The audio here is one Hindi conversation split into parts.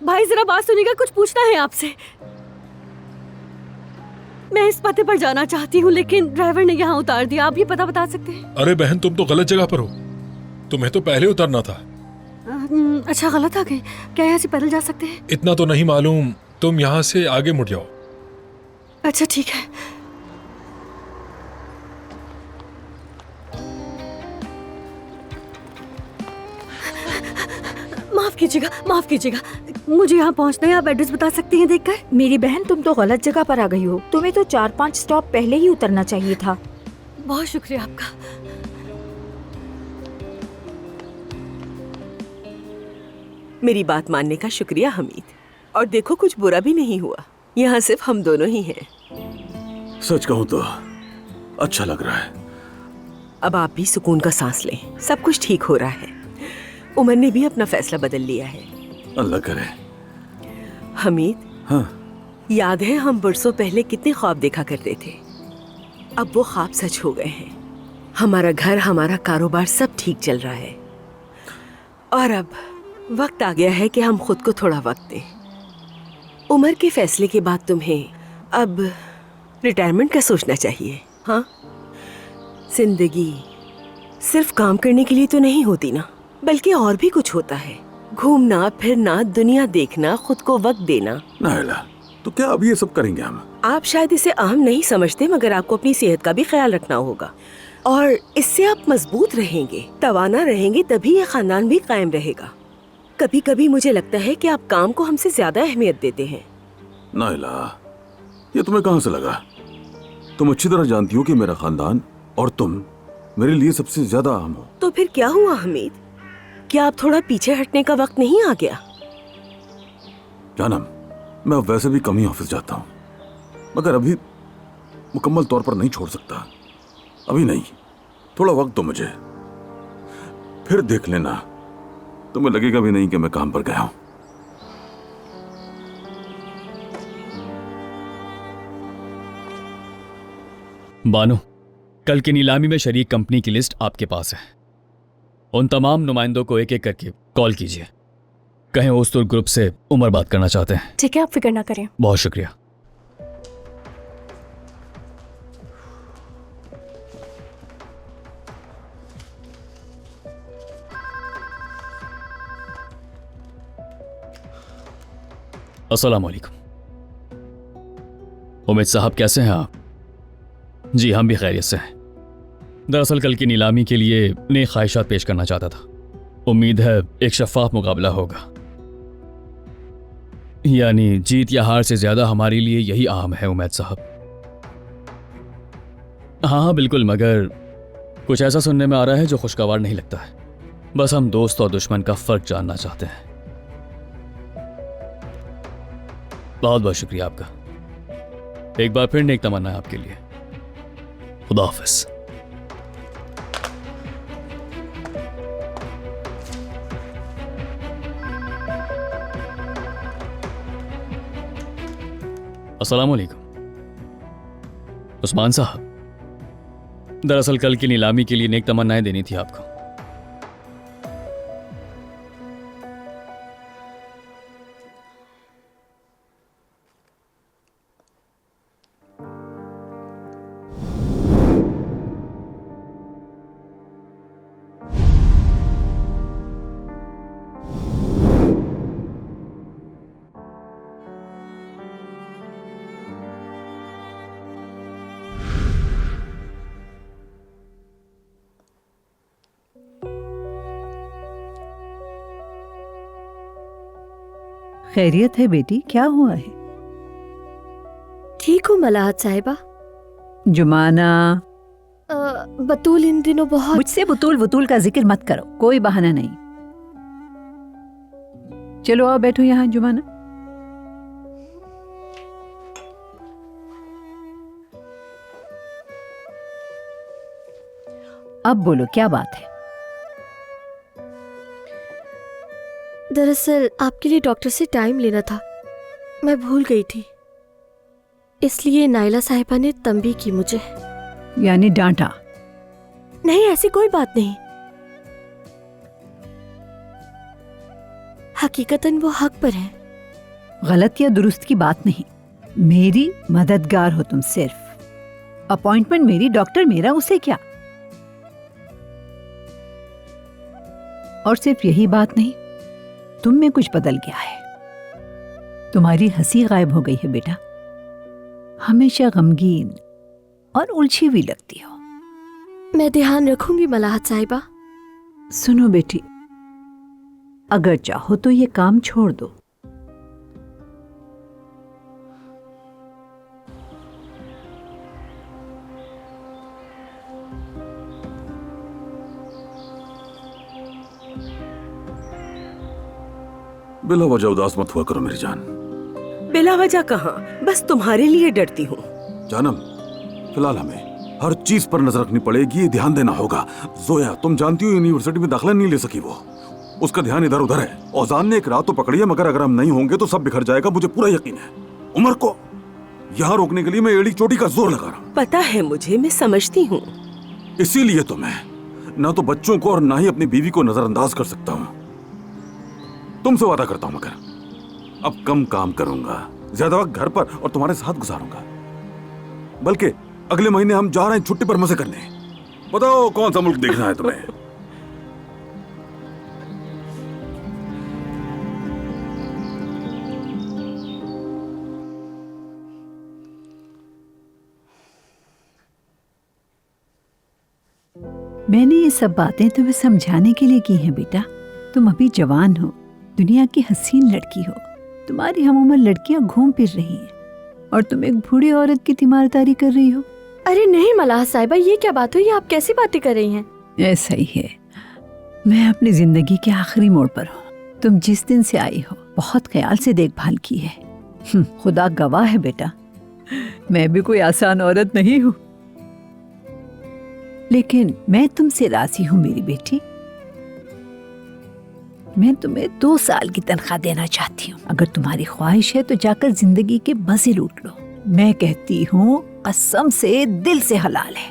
भाई जरा बात सुनिएगा, कुछ पूछना है आपसे। मैं इस पते पर जाना चाहती हूँ लेकिन ड्राइवर ने यहाँ उतार दिया। आप ये पता बता सकते हैं? अरे बहन, तुम तो गलत जगह पर हो। तुम्हें तो पहले उतरना था। अच्छा, गलत आ गए। क्या यहाँ से पैदल जा सकते हैं? इतना तो नहीं मालूम। तुम यहाँ से आगे मुड़ जाओ। अच्छा ठीक है। माफ कीजिएगा, मुझे यहाँ पहुँचना है। आप एड्रेस बता सकती हैं देखकर? मेरी बहन, तुम तो गलत जगह पर आ गई हो। तुम्हें तो 4-5 स्टॉप पहले ही उतरना चाहिए था। बहुत शुक्रिया आपका। मेरी बात मानने का शुक्रिया हमीद। और देखो, कुछ बुरा भी नहीं हुआ। यहाँ सिर्फ हम दोनों ही हैं। सच कहूँ तो अच्छा लग रहा है। अब आप भी सुकून का सांस लें। सब कुछ ठीक हो रहा है। उमर ने भी अपना फैसला बदल लिया है। अल्लाह करे। हमीद, हाँ, याद है हम बरसों पहले कितने ख्वाब देखा करते थे? अब वो ख्वाब सच हो गए हैं। हमारा घर, हमारा कारोबार सब ठीक चल रहा है। और अब वक्त आ गया है कि हम खुद को थोड़ा वक्त दें। उमर के फैसले के बाद तुम्हें अब रिटायरमेंट का सोचना चाहिए। हाँ, जिंदगी सिर्फ काम करने के लिए तो नहीं होती ना, बल्कि और भी कुछ होता है। घूमना फिरना, दुनिया देखना, खुद को वक्त देना। नाइला, तो क्या अभी ये सब करेंगे हम? आप शायद इसे अहम नहीं समझते, मगर आपको अपनी सेहत का भी ख्याल रखना होगा। और इससे आप मजबूत रहेंगे, तवाना रहेंगे, तभी ये खानदान भी कायम रहेगा। कभी कभी मुझे लगता है कि आप काम को हमसे ज्यादा अहमियत देते हैं। नाइला, ये तुम्हें कहाँ से लगा? तुम अच्छी तरह जानती हो कि मेरा खानदान और तुम मेरे लिए सबसे ज्यादा अहम हो। तो फिर क्या हुआ हमीद? क्या आप थोड़ा पीछे हटने का वक्त नहीं आ गया? जानम, मैं अब वैसे भी कम ही ऑफिस जाता हूँ, मगर अभी मुकम्मल तौर पर नहीं छोड़ सकता। अभी नहीं, थोड़ा वक्त दो मुझे, फिर देख लेना। तुम्हें लगेगा भी नहीं कि मैं काम पर गया हूं। बानो, कल की नीलामी में शरीक कंपनी की लिस्ट आपके पास है। उन तमाम नुमाइंदों को एक एक करके कॉल कीजिए। कहें ओस्तुर ग्रुप से उमर बात करना चाहते हैं। ठीक है, आप फिक्र ना करें। बहुत शुक्रिया। अस्सलाम वालेकुम। उमैद साहब, कैसे हैं आप? जी, हम भी खैरियत से हैं। दरअसल कल की नीलामी के लिए नई ख्वाहिशात पेश करना चाहता था। उम्मीद है एक शफाफ मुकाबला होगा। यानी जीत या हार से ज्यादा हमारे लिए यही अहम है उमैद साहब। हाँ बिल्कुल, मगर कुछ ऐसा सुनने में आ रहा है जो खुशगवार नहीं लगता है। बस हम दोस्त और दुश्मन का फर्क जानना चाहते हैं। बहुत बहुत शुक्रिया आपका। एक बार फिर नेक तमन्ना है आपके लिए। खुदा हाफिज। अस्सलाम वालेकुम। उस्मान साहब, दरअसल कल की नीलामी के लिए नेक तमन्नाएं देनी थी आपको। खैरियत है बेटी, क्या हुआ है? ठीक हूँ मलाहत साहिबा। जुमाना, बतूल इन दिनों बहुत। मुझसे बुतूल का जिक्र मत करो, कोई बहाना नहीं। चलो आओ बैठो यहाँ। जुमाना, अब बोलो क्या बात है? दरअसल आपके लिए डॉक्टर से टाइम लेना था, मैं भूल गई थी, इसलिए नाइला साहिबा ने तंबीह की मुझे। यानी डांटा? नहीं, ऐसी कोई बात नहीं। हकीकतन वो हक पर है। गलत या दुरुस्त की बात नहीं, मेरी मददगार हो तुम सिर्फ। अपॉइंटमेंट मेरी, डॉक्टर मेरा, उसे क्या। और सिर्फ यही बात नहीं, तुम में कुछ बदल गया है। तुम्हारी हंसी गायब हो गई है बेटा, हमेशा गमगीन और उलझी हुई लगती हो। मैं ध्यान रखूंगी मलाहत साहिबा। सुनो बेटी, अगर चाहो तो ये काम छोड़ दो। बिला वजह उदास मत हुआ करो मेरी जान। बिला वजह कहाँ, बस तुम्हारे लिए डरती हूँ। जानम, फिलहाल हमें हर चीज पर नजर रखनी पड़ेगी, ध्यान देना होगा। जोया, तुम जानती हो यूनिवर्सिटी में दाखिला नहीं ले सकी वो, उसका ध्यान इधर उधर है। औजान ने एक रात तो पकड़ी है, मगर अगर हम नहीं होंगे तो सब बिखर जाएगा, मुझे पूरा यकीन है। उमर को यहाँ रोकने के लिए मैं एड़ी चोटी का जोर लगा रहा हूँ। पता है मुझे, मैं समझती हूँ। इसीलिए तो मैं ना तो बच्चों को और ना ही अपनी बीवी को नजरअंदाज कर सकता हूँ। तुमसे वादा करता हूँ मगर अब कम काम करूंगा, ज्यादा वक्त घर पर और तुम्हारे साथ गुजारूंगा। बल्कि अगले महीने हम जा रहे हैं छुट्टी पर मजे करने। बताओ कौन सा मुल्क देखना है तुम्हें? मैंने ये सब बातें तुम्हें समझाने के लिए की हैं बेटा। तुम अभी जवान हो, दुनिया की हसीन लड़की हो। तुम्हारी हम उम्र लड़कियां घूम फिर रही हैं और तुम एक बूढ़ी औरत की तीमारदारी कर रही हो। अरे नहीं मलाहत साहिबा, ये क्या बात हुई? आप कैसी बातें कर रही हैं? ऐसा ही है, मैं अपनी जिंदगी के आखिरी मोड़ पर हूँ। तुम जिस दिन से आई हो बहुत ख्याल से देखभाल की है। खुदा गवाह है बेटा, मैं भी कोई आसान औरत नहीं हूँ। लेकिन मैं तुमसे राजी हूँ मेरी बेटी। मैं तुम्हें 2 साल की तनख्वाह देना चाहती हूँ। अगर तुम्हारी ख्वाहिश है तो जाकर जिंदगी के मजे लूट लो। मैं कहती हूँ कसम से, दिल से हलाल है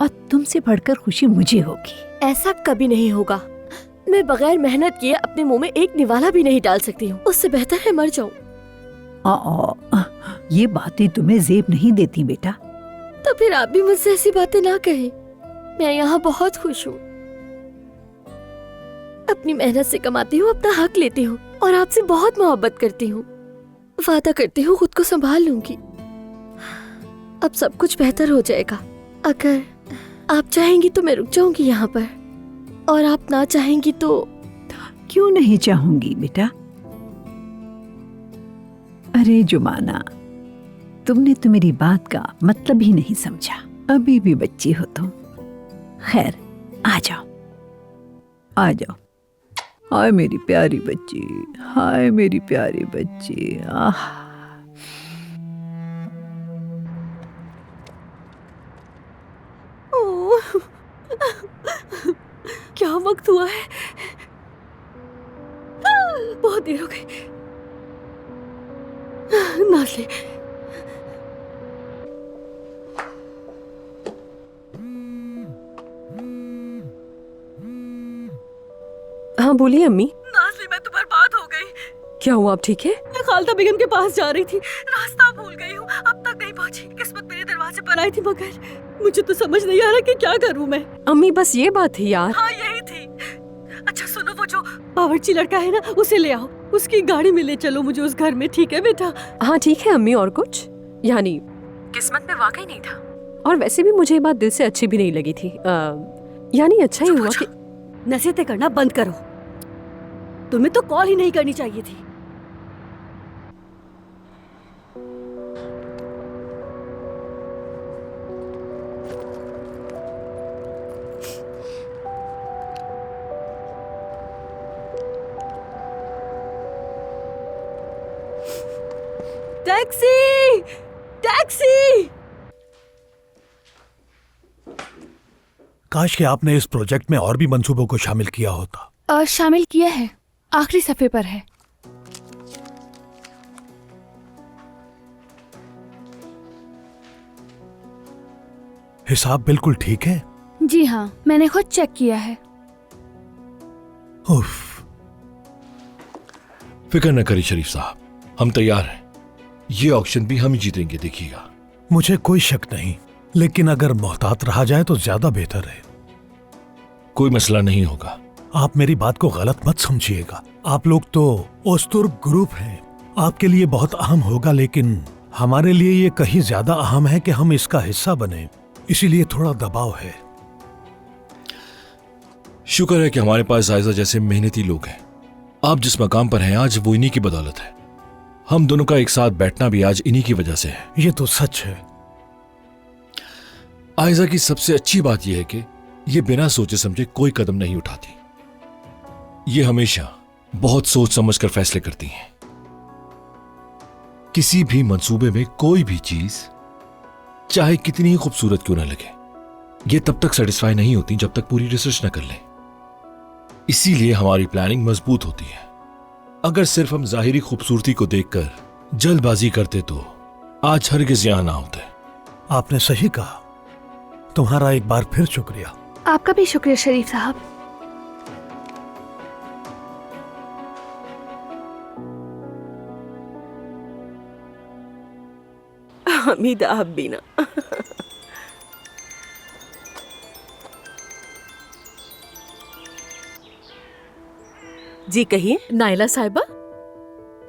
और तुमसे बढ़कर खुशी मुझे होगी। ऐसा कभी नहीं होगा। मैं बगैर मेहनत किए अपने मुंह में एक निवाला भी नहीं डाल सकती हूँ। उससे बेहतर है मर जाऊं। ये बातें तुम्हें जेब नहीं देती बेटा। तो फिर आप भी मुझसे ऐसी बातें ना कहें। मैं यहाँ बहुत खुश हूँ। अपनी मेहनत से कमाती हूँ, अपना हक लेती हूँ और आपसे बहुत मोहब्बत करती हूँ। वादा करती हूँ खुद को संभाल लूंगी। अब सब कुछ बेहतर हो जाएगा। अगर आप चाहेंगी तो मैं रुक जाऊंगी यहाँ पर, और आप ना चाहेंगी तो क्यों नहीं चाहूंगी बेटा। अरे जुमाना, तुमने तो मेरी बात का मतलब ही नहीं समझा। अभी भी बच्ची हो तुम। खैर, आ जाओ आ जाओ। हाय मेरी प्यारी बच्ची, हाय मेरी प्यारी बच्ची। आह, क्या वक्त हुआ है? बहुत देर हो गई। नाज़ली, हाँ बोलिए अम्मी। नाज़ली, मैं तो बर्बाद हो गई। क्या हुआ, आप ठीक है? मैं खालदा बेगम के पास जा रही थी, रास्ता भूल गई हूँ, अब तक नहीं पहुँची। किस्मत मेरे दरवाजे पर आई थी, मगर मुझे तो समझ नहीं आ रहा कि क्या करूँ मैं। अम्मी बस ये बात थी यार। हाँ यही थी। अच्छा सुनो, वो जो बावर्ची लड़का है ना, उसे ले आओ, उसकी गाड़ी में ले चलो मुझे उस घर में। ठीक है बेटा? हाँ ठीक है अम्मी। और कुछ? यानी किस्मत में वाकई नहीं था। और वैसे भी मुझे ये बात दिल से अच्छी भी नहीं लगी थी। यानी अच्छा ही हुआ कि नसीहतें करना बंद करो। तुम्हें तो कॉल ही नहीं करनी चाहिए थी। टैक्सी! टैक्सी! काश कि आपने इस प्रोजेक्ट में और भी मंसूबों को शामिल किया होता। शामिल किया है, आखिरी सफ़े पर है। हिसाब बिल्कुल ठीक है? जी हाँ, मैंने खुद चेक किया है। उफ, फिक्र न करिए शरीफ साहब, हम तैयार हैं। ये ऑक्शन भी हम ही जीतेंगे, देखिएगा। मुझे कोई शक नहीं, लेकिन अगर मोहतात रहा जाए तो ज्यादा बेहतर है। कोई मसला नहीं होगा। आप मेरी बात को गलत मत समझिएगा। आप लोग तो ओस्तुर्ग ग्रुप हैं, आपके लिए बहुत अहम होगा, लेकिन हमारे लिए ये कहीं ज्यादा अहम है कि हम इसका हिस्सा बने, इसीलिए थोड़ा दबाव है। शुक्र है कि हमारे पास आयजा जैसे मेहनती लोग हैं। आप जिस मकाम पर हैं आज, वो इन्हीं की बदौलत है। हम दोनों का एक साथ बैठना भी आज इन्हीं की वजह से है। ये तो सच है। आयजा की सबसे अच्छी बात यह है कि ये बिना सोचे समझे कोई कदम नहीं उठाती। ये हमेशा बहुत सोच समझकर फैसले करती हैं। किसी भी मंसूबे में कोई भी चीज चाहे कितनी ही खूबसूरत क्यों ना लगे, ये तब तक सेटिस्फाई नहीं होती जब तक पूरी रिसर्च न कर लें। इसीलिए हमारी प्लानिंग मजबूत होती है। अगर सिर्फ हम जाहिरी खूबसूरती को देखकर जल्दबाजी करते तो आज हरगिज़ यहां ना होते। आपने सही कहा। तुम्हारा एक बार फिर शुक्रिया। आपका भी शुक्रिया शरीफ साहब। हमीद, आप भी ना। जी कहिए। नाइला साहिबा,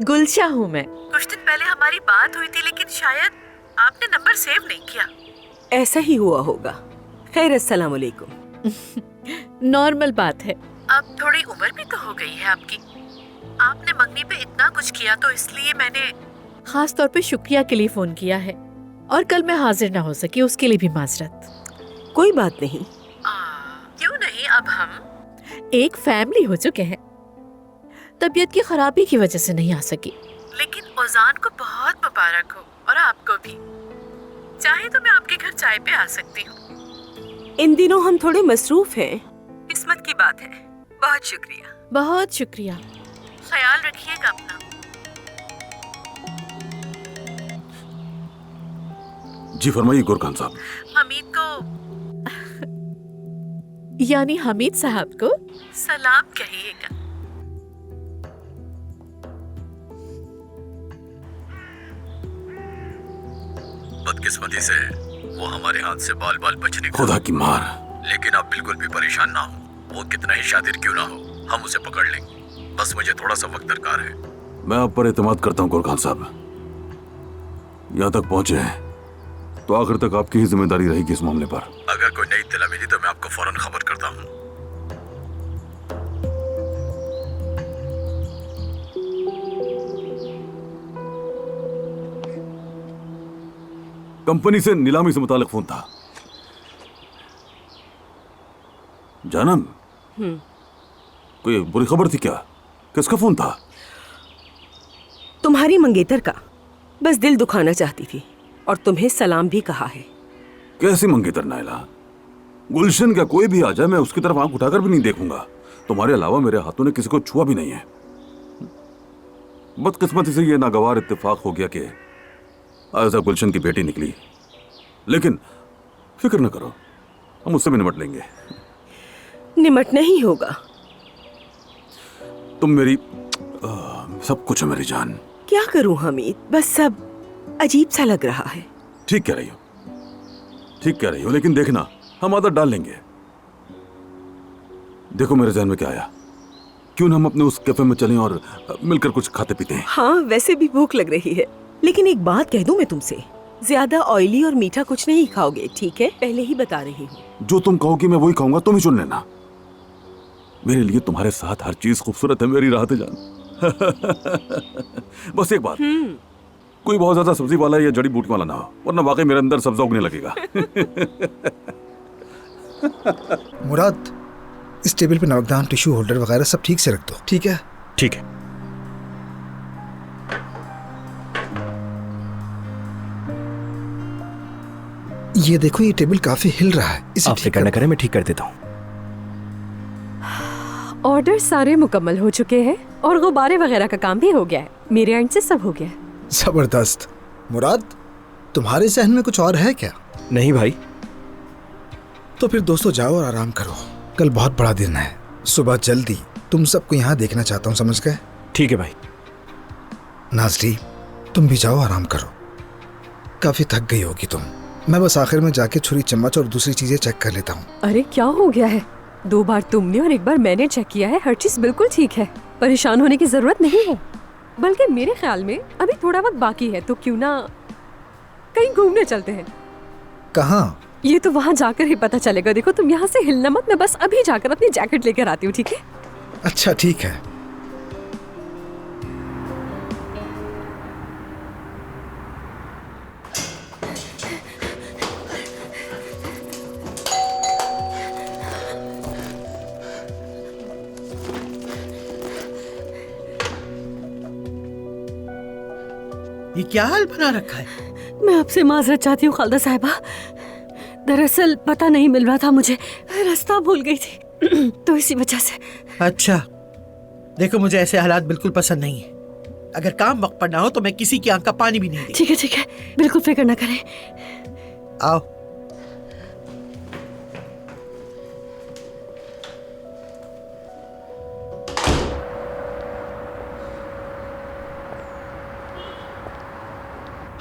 गुलशा हूँ मैं। कुछ दिन पहले हमारी बात हुई थी, लेकिन शायद आपने नंबर सेव नहीं किया। ऐसा ही हुआ होगा। खैर, अस्सलाम वालेकुम। नॉर्मल बात है। अब थोड़ी उम्र भी तो हो गई है आपकी। आपने मंगनी पे इतना कुछ किया, तो इसलिए मैंने खास तौर पे शुक्रिया के लिए फोन किया है। और कल मैं हाजिर ना हो सकी, उसके लिए भी माजरत। कोई बात नहीं। क्यों नहीं, अब हम एक फैमिली हो चुके हैं। तबीयत की खराबी की वजह से नहीं आ सकी, लेकिन ओजान को बहुत मुबारक हो, और आपको भी। चाहे तो मैं आपके घर चाय पे आ सकती हूँ। इन दिनों हम थोड़े मसरूफ हैं। किस्मत की बात है। बहुत शुक्रिया। बहुत शुक्रिया। ख्याल रखिएगा अपना। जी फरमाइए गोरखान साहब। हमीद को, यानी हमीद साहब को सलाम कहिएगा। बदकिस्मती से वो हमारे हाथ से बाल बाल बच निकला। खुदा की मार। लेकिन आप बिल्कुल भी परेशान ना हो। वो कितना ही शातिर क्यों ना हो, हम उसे पकड़ लेंगे। बस मुझे थोड़ा सा वक्त दरकार है। मैं आप पर एतमाद करता हूँ गोरखान साहब। यहाँ तक पहुंचे हैं तो आखिर तक आपकी ही जिम्मेदारी रहेगी इस मामले पर। अगर कोई नई इत्तला मिली तो मैं आपको फौरन खबर करता हूँ। कंपनी से नीलामी से मुतालिक फोन था। जानम, कोई बुरी खबर थी क्या? किसका फोन था? तुम्हारी मंगेतर का। बस दिल दुखाना चाहती थी, और तुम्हें सलाम भी कहा है। कैसी मंगेतर नायला? गुलशन का कोई भी आ जाए, मैं उसकी तरफ आंख उठाकर भी नहीं देखूंगा। तुम्हारे अलावा मेरे हाथों ने किसी को छुआ भी नहीं है। बदकिस्मती से यह नागवार इत्तेफाक हो गया कि आयजा गुलशन की बेटी निकली। लेकिन फिक्र न करो, हम उससे भी निपट लेंगे। निपटना ही होगा। तुम मेरी सब कुछ है मेरी जान। क्या करूं हमीद, बस सब अजीब सा लग रहा है। ठीक कह रही हो, ठीक कह रही हो, लेकिन देखना हम आदत डाल लेंगे। देखो मेरे ज़हन में क्या आया, क्यों ना हम अपने उस कैफे में चलें और मिलकर कुछ खाते पीते हैं। हाँ, वैसे भी भूख लग रही है। लेकिन एक बात कह दूं मैं तुमसे, ज्यादा ऑयली और मीठा कुछ नहीं खाओगे, ठीक है? पहले ही बता रही हूँ। जो तुम कहोगी मैं वही खाऊंगा, तुम ही चुन लेना। मेरे लिए तुम्हारे साथ हर चीज खूबसूरत है मेरी राहत जान। बस एक बात, कोई बहुत ज्यादा सब्जी वाला या जड़ी बूटी वाला ना हो, वरना वाकई मेरे अंदर सब्जा उगने लगेगा। मुराद, इस टेबल पे नमकदान, टिश्यू होल्डर वगैरह सब ठीक से रख दो, ठीक है? ठीक है। ये देखो, ये टेबल काफी हिल रहा है, इसे आप फिक्र न करें, मैं ठीक कर देता हूँ। ऑर्डर सारे मुकम्मल हो चुके हैं और गुब्बारे वगैरह का काम भी हो गया है। मेरे एंड से सब हो गया है। जबरदस्त। मुराद, तुम्हारे जहन में कुछ और है क्या? नहीं भाई। तो फिर दोस्तों जाओ और आराम करो, कल बहुत बड़ा दिन है। सुबह जल्दी तुम सबको यहाँ देखना चाहता हूँ, समझ गए? ठीक है भाई। नाज़ली, तुम भी जाओ, आराम करो, काफी थक गई होगी तुम। मैं बस आखिर में जाके छुरी चम्मच और दूसरी चीजें चेक कर लेता हूँ। अरे क्या हो गया है? 2 बार तुमने और 1 बार मैंने चेक किया है, हर चीज बिल्कुल ठीक है, परेशान होने की जरूरत नहीं है। बल्कि मेरे ख्याल में अभी थोड़ा वक्त बाकी है, तो क्यों ना कहीं घूमने चलते हैं। कहाँ? ये तो वहाँ जाकर ही पता चलेगा। देखो तुम यहाँ से हिलना मत, मैं बस अभी जाकर अपनी जैकेट लेकर आती हूँ, ठीक है? अच्छा ठीक है। ये क्या हाल बना रखा है? मैं आपसे माजरत चाहती हूँ खालदा साहिबा, दरअसल पता नहीं मिल रहा था मुझे, रास्ता भूल गई थी तो इसी वजह से। अच्छा देखो, मुझे ऐसे हालात बिल्कुल पसंद नहीं है। अगर काम वक्त पर ना हो तो मैं किसी की आंख का पानी भी नहीं दूंगी। ठीक है, बिल्कुल फिक्र ना करें। आओ।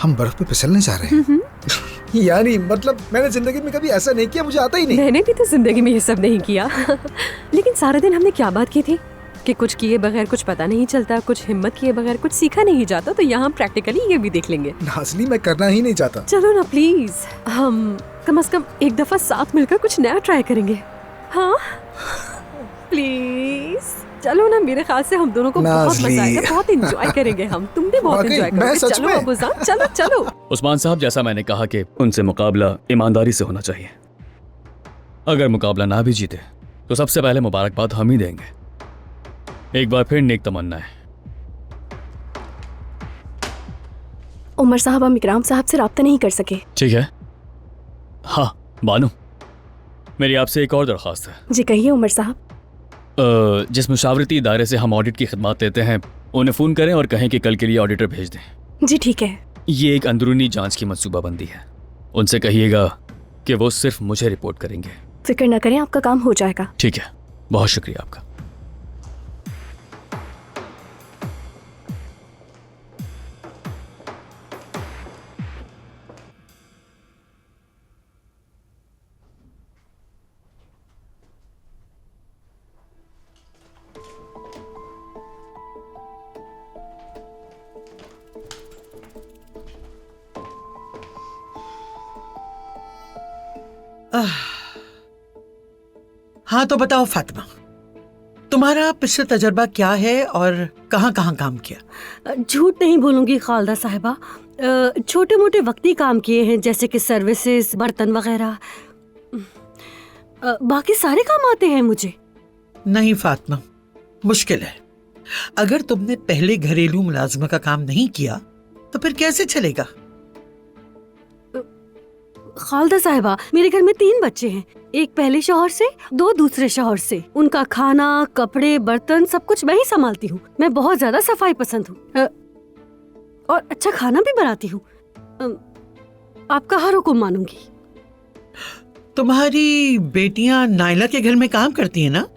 हम बर्फ पे फिसलने जा रहे हैं। यानी मतलब मैंने जिंदगी में कभी ऐसा नहीं किया, मुझे आता ही नहीं। मैंने भी तो जिंदगी में ये सब नहीं किया लेकिन सारे दिन हमने क्या बात की थी कि कुछ किए बगैर कुछ पता नहीं चलता, कुछ हिम्मत किए बगैर कुछ सीखा नहीं जाता। तो यहाँ प्रैक्टिकली ये भी देख लेंगे। नाज़ली, मैं करना ही नहीं चाहता। चलो ना प्लीज, हम कम से कम एक दफा साथ मिलकर कुछ नया ट्राई करेंगे। हाँ प्लीज चलो ना, मेरे ख्याल से हम दोनों को बहुत मजा आएगा, बहुत एंजॉय करेंगे हम। तुम भी बहुत एंजॉय करोगे। चलो अबूजान, चलो। उस्मान साहब, जैसा मैंने कहा कि उनसे मुकाबला ईमानदारी से होना चाहिए। अगर मुकाबला ना भी जीते तो सबसे पहले मुबारकबाद हम ही देंगे। एक बार फिर नेक तमन्ना है। उमर साहब, हम इकराम साहब से राब्ता नहीं कर सके। ठीक है। हाँ बानो, मेरी आपसे एक और दरख्वास्त है। जी कहिए उमर साहब। जिस मुशावरती इदारे से हम ऑडिट की खिदमत लेते हैं, उन्हें फ़ोन करें और कहें कि कल के लिए ऑडिटर भेज दें। जी ठीक है। ये एक अंदरूनी जांच की मंसूबाबंदी है। उनसे कहिएगा कि वो सिर्फ मुझे रिपोर्ट करेंगे। फिक्र न करें, आपका काम हो जाएगा। ठीक है, बहुत शुक्रिया आपका। हाँ तो बताओ फातिमा, तुम्हारा पिछला तजर्बा क्या है और कहाँ कहाँ काम किया? झूठ नहीं बोलूंगी खालदा साहिबा, छोटे मोटे वक्ती काम किए हैं, जैसे कि सर्विसेज, बर्तन वगैरह। बाकी सारे काम आते हैं मुझे। नहीं फातिमा, मुश्किल है। अगर तुमने पहले घरेलू मुलाजमा का काम नहीं किया तो फिर कैसे चलेगा? खालदा साहिबा, मेरे घर में 3 बच्चे हैं, एक पहले शौहर से, 2 दूसरे शौहर से। उनका खाना, कपड़े, बर्तन सब कुछ मैं ही संभालती हूँ। मैं बहुत ज्यादा सफाई पसंद हूँ और अच्छा खाना भी बनाती हूँ। आपका हर हुक्म मानूंगी। तुम्हारी बेटियां नाइला के घर में काम करती हैं ना?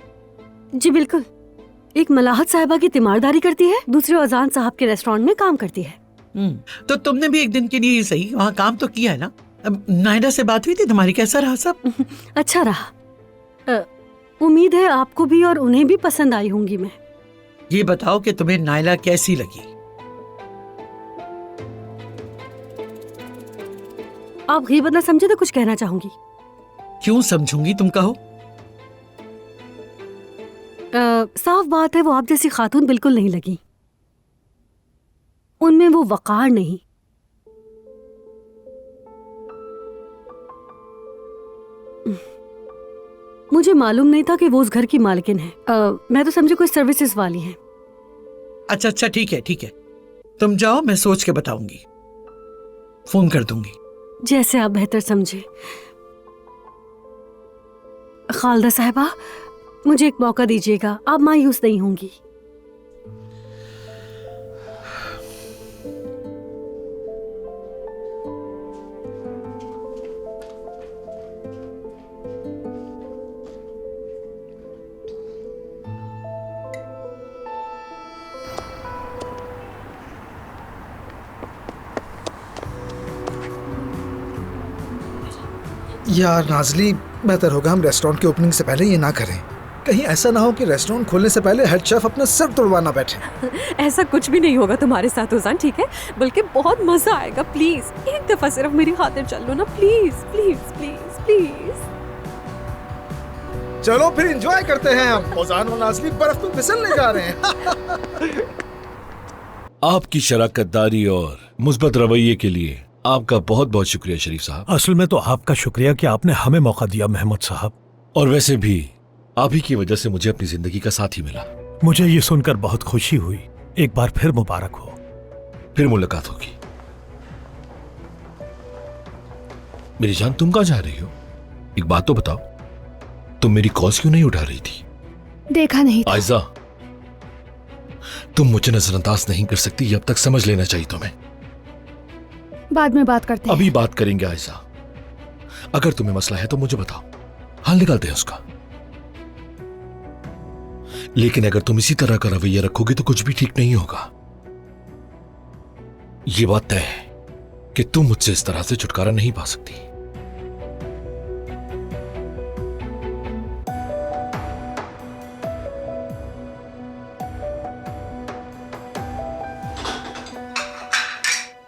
जी बिल्कुल। एक मलाहत साहिबा की तीमारदारी करती है, दूसरी अजान साहब के रेस्टोरेंट में काम करती है। तो तुमने भी एक दिन के लिए सही वहाँ काम तो किया है ना? अब नायडा से बात हुई थी तुम्हारी, कैसा रहा सब? अच्छा रहा। उम्मीद है आपको भी और उन्हें भी पसंद आई होंगी मैं। ये बताओ कि तुम्हें नायला कैसी लगी? आप गीबत ना समझे तो कुछ कहना चाहूंगी। क्यों समझूंगी, तुम कहो। साफ बात है, वो आप जैसी खातून बिल्कुल नहीं लगी। उनमें वो वकार नहीं। मुझे मालूम नहीं था कि वो उस घर की मालकिन है। मैं तो समझी कोई सर्विसेज वाली है। अच्छा ठीक है, तुम जाओ, मैं सोच के बताऊंगी, फोन कर दूंगी। जैसे आप बेहतर समझे। खालदा साहिबा, मुझे एक मौका दीजिएगा, आप मायूस नहीं होंगी। यार नाजली, बेहतर होगा हम रेस्टोरेंट की ओपनिंग से पहले ये ना करें। कहीं ऐसा ना हो कि रेस्टोरेंट खोलने से पहले हेड शेफ अपना सर तोड़वाना बैठे। ऐसा कुछ भी नहीं होगा तुम्हारे साथ उजान, ठीक है? बल्कि बहुत मजा आएगा। प्लीज एक दफा सिर्फ मेरी खातिर चल लो ना, प्लीज प्लीज प्लीज प्लीज। चलो फिर एंजॉय करते हैं हम। ओजान और नाजली बर्फ में फिसलने जा रहे हैं। आपकी शराकतदारी और मुस्बत रवैये के लिए आपका बहुत बहुत शुक्रिया शरीफ साहब। असल में तो आपका शुक्रिया कि आपने हमें मौका दिया महमूद साहब। और वैसे भी आप ही की वजह से मुझे अपनी जिंदगी का साथी मिला। मुझे ये सुनकर बहुत खुशी हुई। एक बार फिर मुबारक हो। फिर मुलाकात होगी। मेरी जान, तुम कहां जा रही हो? एक बात तो बताओ, तुम मेरी कॉल्स क्यों नहीं उठा रही थी? देखा नहीं था। आयजा, तुम मुझे नजरअंदाज नहीं कर सकती, ये अब तक समझ लेना चाहिए तुम्हें। बाद में बात करते हैं। अभी बात करेंगे आयजा। अगर तुम्हें मसला है तो मुझे बताओ, हल निकालते हैं उसका। लेकिन अगर तुम इसी तरह का रवैया रखोगी तो कुछ भी ठीक नहीं होगा। ये बात तय है कि तुम मुझसे इस तरह से छुटकारा नहीं पा सकती।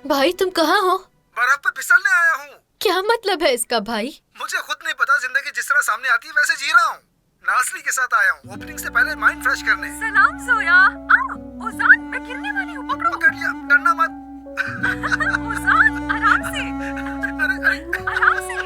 भाई तुम कहाँ हो? बर्फ पे फिसलने आया हूँ। क्या मतलब है इसका भाई? मुझे खुद नहीं पता, जिंदगी जिस तरह सामने आती है वैसे जी रहा हूँ। नासली के साथ आया हूँ ओपनिंग से पहले माइंड फ्रेश करने। सलाम सोया। आओ ओजान, मैं गिरने वाली हूँ, पकड़ो। पकड़ लिया, डरना मत। ओजान आराम से, आराम से।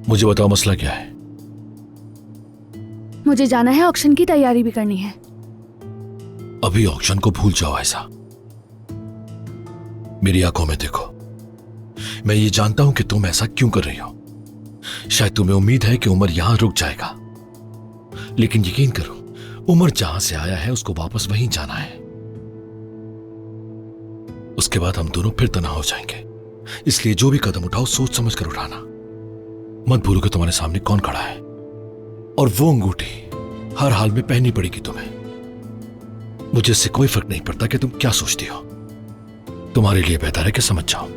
मुझे बताओ मसला क्या है? मुझे जाना है, ऑक्शन की तैयारी भी करनी है। अभी ऑक्शन को भूल जाओ ऐसा। मेरी आंखों में देखो। मैं ये जानता हूं कि तुम ऐसा क्यों कर रही हो। शायद तुम्हें उम्मीद है कि उमर यहां रुक जाएगा, लेकिन यकीन करो, उमर जहां से आया है उसको वापस वहीं जाना है। उसके बाद हम दोनों फिर तन्हा हो जाएंगे। इसलिए जो भी कदम उठाओ सोच समझ कर उठाना। मत भूलो कि तुम्हारे सामने कौन खड़ा है, और वो अंगूठी हर हाल में पहननी पड़ेगी तुम्हें। मुझे इससे कोई फर्क नहीं पड़ता कि तुम क्या सोचती हो। तुम्हारे लिए बेहतर है कि समझ जाओ।